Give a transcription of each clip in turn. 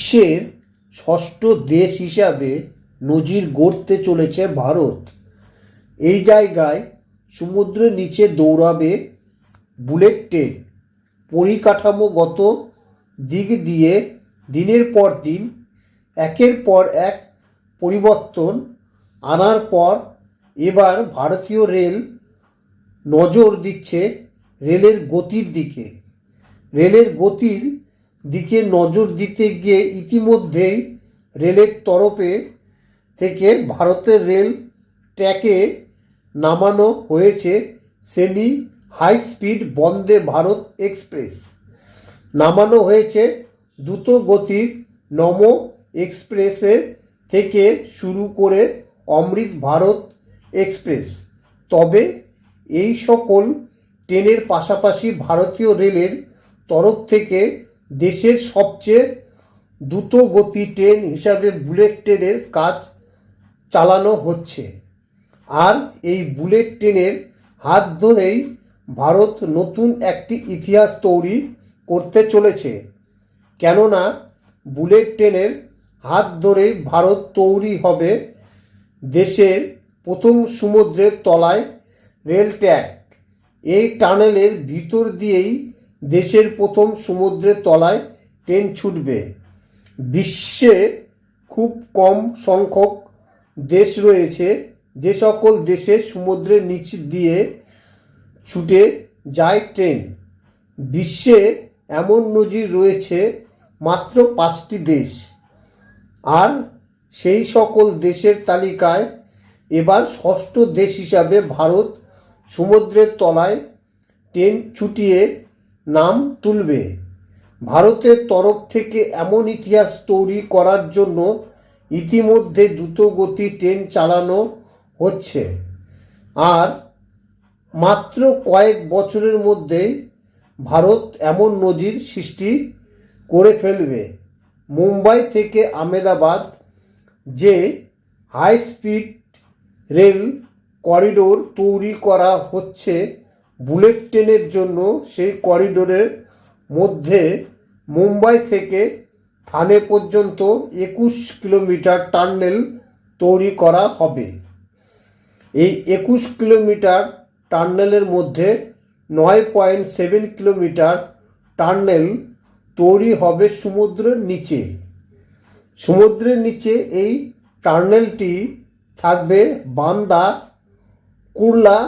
বিশ্বের ষষ্ঠ দেশ হিসাবে নজির গড়তে চলেছে ভারত। এই জায়গায় সমুদ্রের নিচে দৌড়াবে বুলেট ট্রেন। পরিকাঠামোগত দিক দিয়ে দিনের পর দিন একের পর এক পরিবর্তন আনার পর এবার ভারতীয় রেল নজর দিচ্ছে রেলের গতির দিকে। রেলের গতির দিকে নজর দিতে গিয়ে ইতিমধ্যেই রেলের তরফে থেকে ভারতের রেল ট্র্যাকে নামানো হয়েছে semi high speed Vande Bharat express. নামানো হয়েছে দ্রুত গতির নমো এক্সপ্রেসের থেকে শুরু করে অমৃত ভারত এক্সপ্রেস। তবে এই সকল ট্রেনের পাশাপাশি ভারতীয় রেলের তরফ থেকে দেশের সবচেয়ে দ্রুত গতি ট্রেন হিসাবে বুলেট ট্রেনের কাজ চালানো হচ্ছে। আর এই বুলেট ট্রেনের হাত ধরেই ভারত নতুন একটি ইতিহাস তৈরি করতে চলেছে। কেননা বুলেট ট্রেনের হাত ধরেই ভারত তৈরি হবে দেশের প্রথম সমুদ্রের তলায় রেল ট্র্যাক। এই টানেলের ভিতর দিয়েই দেশের প্রথম সমুদ্রের তলায় ট্রেন ছুটবে। বিশ্বে খুব কম সংখ্যক দেশ রয়েছে যে সকল দেশের সমুদ্রের নিচ দিয়ে ছুটে যায় ট্রেন। বিশ্বে এমন নজির রয়েছে মাত্র 5টি দেশ। আর সেই সকল দেশের তালিকায় এবার ষষ্ঠ দেশ হিসাবে ভারত সমুদ্রের তলায় ট্রেন ছুটিয়ে নাম তুলবে। ভারতের তরফ থেকে এমন ইতিহাস তৈরি করার জন্য ইতিমধ্যে দ্রুতগতি ট্রেন চালানো হচ্ছে। আর মাত্র কয়েক বছরের মধ্যেই ভারত এমন নজির সৃষ্টি করে ফেলবে। মুম্বাই থেকে আহমেদাবাদ যে হাই স্পিড রেল করিডোর তৈরি করা হচ্ছে বুলেট ট্রেনের জন্য, সেই করিডোরের মধ্যে মুম্বাই থেকে থানে পর্যন্ত 21 কিলোমিটার টানেল তৈরি করা হবে। এই 21 কিলোমিটার টানেলের মধ্যে 9.7 কিলোমিটার টানেল তৈরি হবে সমুদ্রের নিচে। সমুদ্রের নিচে এই টানেলটি থাকবে বান্দা কুর্লা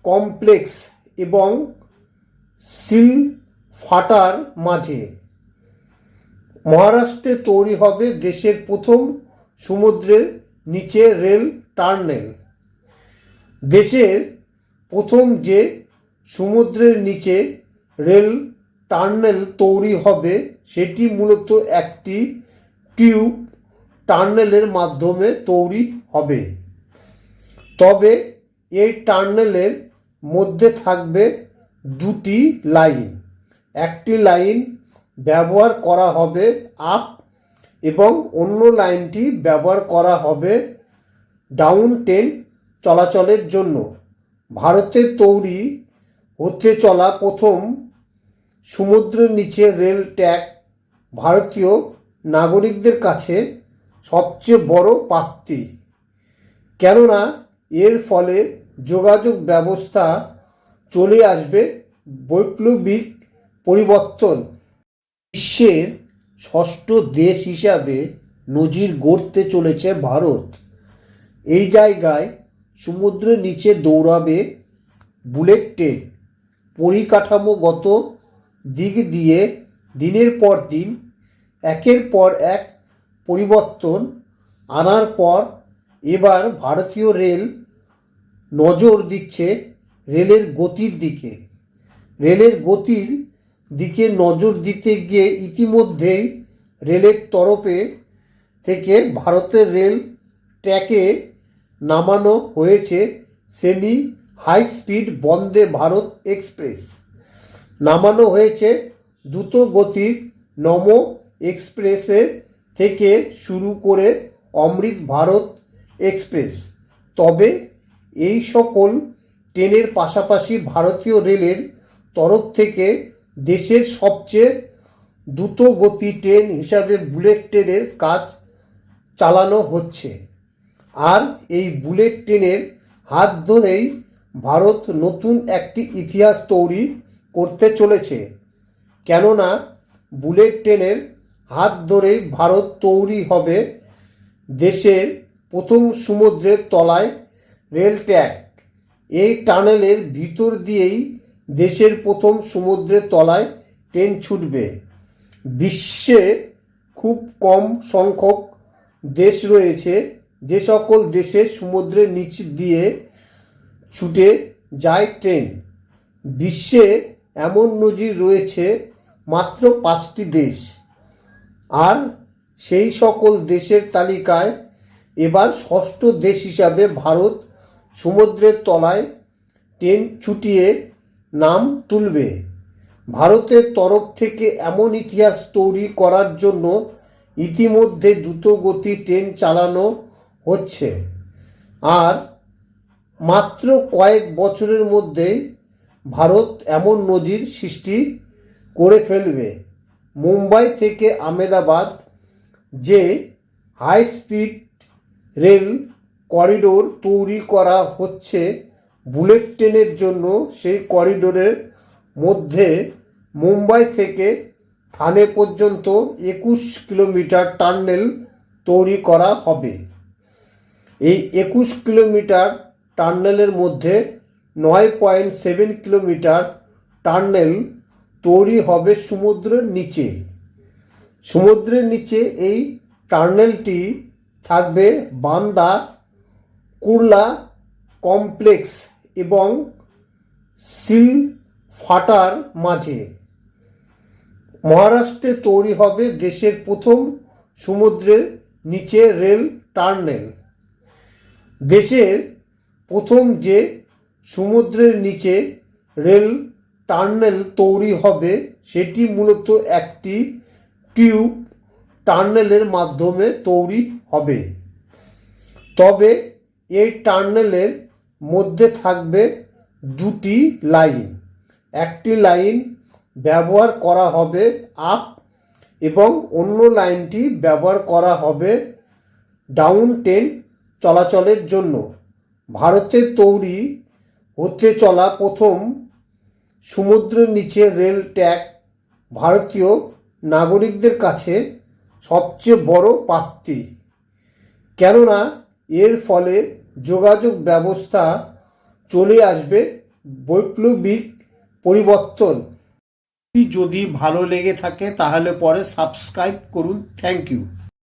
কমপ্লেক্স এবং সিলফাটার মাঝে। মহারাষ্ট্রে তৈরি হবে দেশের প্রথম সমুদ্রের নিচে রেল টানেল। দেশের প্রথম যে সমুদ্রের নিচে রেল টানেল তৈরি হবে সেটি মূলত একটি টিউব টানেলের মাধ্যমে তৈরি হবে। তবে এই টানেলের মধ্যে থাকবে 2টি লাইন। একটি লাইন ব্যবহার করা হবে আপ এবং অন্য লাইনটি ব্যবহার করা হবে ডাউন ট্রেন চলাচলের জন্য। ভারতের তৈরি হতে চলা প্রথম সমুদ্রের নিচে রেল ট্র্যাক ভারতীয় নাগরিকদের কাছে সবচেয়ে বড় প্রাপ্তি। কেননা এর ফলে যোগাযোগ ব্যবস্থা চলে আসবে বৈপ্লবিক পরিবর্তন। বিশ্বের ষষ্ঠ দেশ হিসাবে নজির গড়তে চলেছে ভারত। এই জায়গায় সমুদ্রের নিচে দৌড়াবে বুলেট ট্রেন। পরিকাঠামোগত দিক দিয়ে দিনের পর দিন একের পর এক পরিবর্তন আনার পর এবার ভারতীয় রেল নজর দিচ্ছে রেলের গতির দিকে। রেলের গতির দিকে নজর দিতে গিয়ে ইতিমধ্যেই রেলের তরফে থেকে ভারতের রেল ট্র্যাকে নামানো হয়েছে semi high speed Vande Bharat express. নামানো হয়েছে দ্রুত গতির নমো এক্সপ্রেসের থেকে শুরু করে অমৃত ভারত এক্সপ্রেস। তবে এই সকল ট্রেনের পাশাপাশি ভারতীয় রেলের তরফ থেকে দেশের সবচেয়ে দ্রুত গতি ট্রেন হিসাবে বুলেট ট্রেনের কাজ চালানো হচ্ছে। আর এই বুলেট ট্রেনের হাত ধরেই ভারত নতুন একটি ইতিহাস তৈরি করতে চলেছে। কেননা বুলেট ট্রেনের হাত ধরেই ভারত তৈরি হবে দেশের প্রথম সমুদ্রের তলায় রেল ট্র্যাক। এই টানেলের ভিতর দিয়েই দেশের প্রথম সমুদ্রের তলায় ট্রেন ছুটবে। বিশ্বে খুব কম সংখ্যক দেশ রয়েছে যে সকল দেশে সমুদ্রের নিচ দিয়ে ছুটে যায় ট্রেন। বিশ্বে এমন নজির রয়েছে মাত্র 5টি দেশ। আর সেই সকল দেশের তালিকায় এবার 6ষ্ঠ দেশ হিসাবে ভারত সমুদ্রের তলায় ট্রেন ছুটিয়ে নাম তুলবে। ভারতের তরফ থেকে এমন ইতিহাস তৈরি করার জন্য ইতিমধ্যে দ্রুতগতি ট্রেন চালানো হচ্ছে। আর মাত্র কয়েক বছরের মধ্যেই ভারত এমন নজির সৃষ্টি করে ফেলবে। মুম্বাই থেকে আহমেদাবাদ যে হাই স্পিড রেল করিডোর তৈরি করা হচ্ছে বুলেট ট্রেনের জন্য, সেই করিডোরের মধ্যে মুম্বাই থেকে থানে পর্যন্ত 21 কিলোমিটার টানেল তৈরি করা হবে। এই 21 কিলোমিটার টানেলের মধ্যে 9.7 কিলোমিটার টানেল তৈরি হবে সমুদ্রের নিচে। সমুদ্রের নিচে এই টানেলটি থাকবে বান্দা কুর্লা কমপ্লেক্স এবং সিলফাটার মাঝে। মহারাষ্ট্রে তৈরি হবে দেশের প্রথম সমুদ্রের নিচে রেল টানেল। দেশের প্রথম যে সমুদ্রের নিচে রেল টানেল তৈরি হবে সেটি মূলত একটি টিউব টানেলের মাধ্যমে তৈরি হবে। তবে এই টানেলের মধ্যে থাকবে 2টি লাইন। একটি লাইন ব্যবহার করা হবে আপ এবং অন্য লাইনটি ব্যবহার করা হবে ডাউন ট্রেন চলাচলের জন্য। ভারতের তৈরি হতে চলা প্রথম সমুদ্রের নিচে রেল ট্র্যাক ভারতীয় নাগরিকদের কাছে সবচেয়ে বড় প্রাপ্তি। কেননা এর ফলে যোগাযোগ ব্যবস্থা চলে আসবে বৈপ্লবিক পরিবর্তন। যদি ভালো লেগে থাকে তাহলে পরে সাবস্ক্রাইব করুন। Thank you.